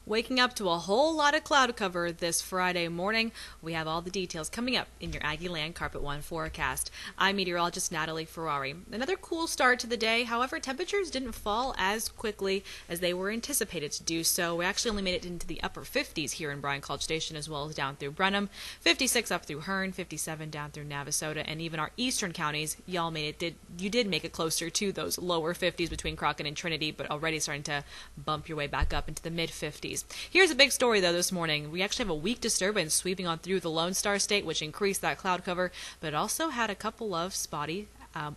Waking up to a whole lot of cloud cover this Friday morning. We have all the details coming up in your Aggie Land Carpet One forecast. I'm meteorologist Natalie Ferrari. Another cool start to the day. However, temperatures didn't fall as quickly as they were anticipated to do so. We actually only made it into the upper 50s here in Bryan-College Station, as well as down through Brenham. 56 up through Hearn, 57 down through Navasota, and even our eastern counties, y'all made it. You did make it closer to those lower 50s between Crockett and Trinity, but already starting to bump your way back up into the mid 50s. Here's a big story, though, this morning. We actually have a weak disturbance sweeping on through the Lone Star State, which increased that cloud cover, but it also had a couple of spotty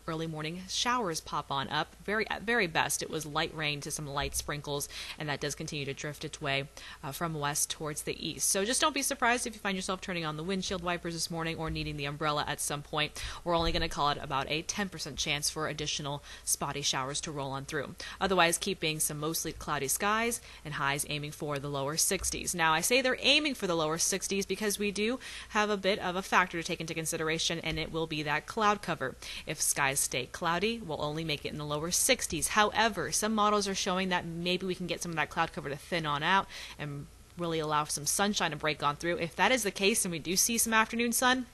early morning showers pop on up. At very best, it was light rain to some light sprinkles, and that does continue to drift its way from west towards the east. So just don't be surprised if you find yourself turning on the windshield wipers this morning or needing the umbrella at some point. We're only going to call it about a 10% chance for additional spotty showers to roll on through. Otherwise, keeping some mostly cloudy skies and highs aiming for the lower 60s. Now, I say they're aiming for the lower 60s because we do have a bit of a factor to take into consideration, and it will be that cloud cover. If skies stay cloudy, we'll only make it in the lower 60s. However, some models are showing that maybe we can get some of that cloud cover to thin on out and really allow some sunshine to break on through. If that is the case and we do see some afternoon sun,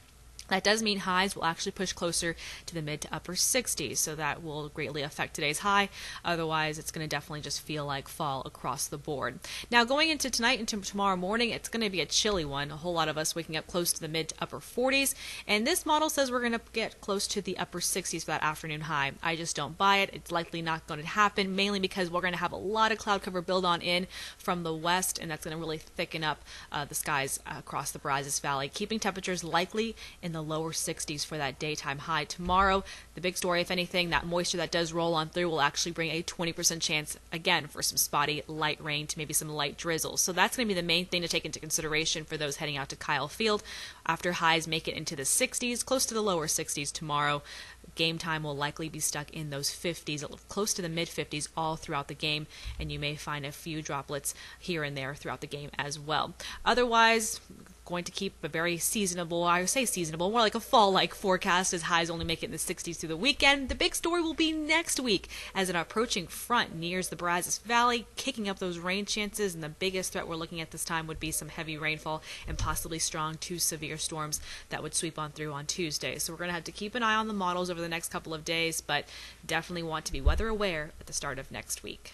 that does mean highs will actually push closer to the mid to upper 60s, so that will greatly affect today's high. Otherwise, it's going to definitely just feel like fall across the board. Now, going into tonight and tomorrow morning, it's going to be a chilly one. A whole lot of us waking up close to the mid to upper 40s, and this model says we're going to get close to the upper 60s for that afternoon high. I just don't buy it. It's likely not going to happen, mainly because we're going to have a lot of cloud cover build on in from the west, and that's going to really thicken up the skies across the Brazos Valley, keeping temperatures likely in the lower 60s for that daytime high tomorrow. The big story, if anything, that moisture that does roll on through will actually bring a 20% chance again for some spotty light rain to maybe some light drizzle. So that's going to be the main thing to take into consideration for those heading out to Kyle Field. After highs make it into the 60s, close to the lower 60s tomorrow, game time will likely be stuck in those 50s, close to the mid 50s all throughout the game, and you may find a few droplets here and there throughout the game as well. Otherwise, going to keep a very seasonable, I would say seasonable, more like a fall-like forecast as highs only make it in the 60s through the weekend. The big story will be next week as an approaching front nears the Brazos Valley, kicking up those rain chances, and the biggest threat we're looking at this time would be some heavy rainfall and possibly strong to severe storms that would sweep on through on Tuesday. So we're going to have to keep an eye on the models over the next couple of days, but definitely want to be weather aware at the start of next week.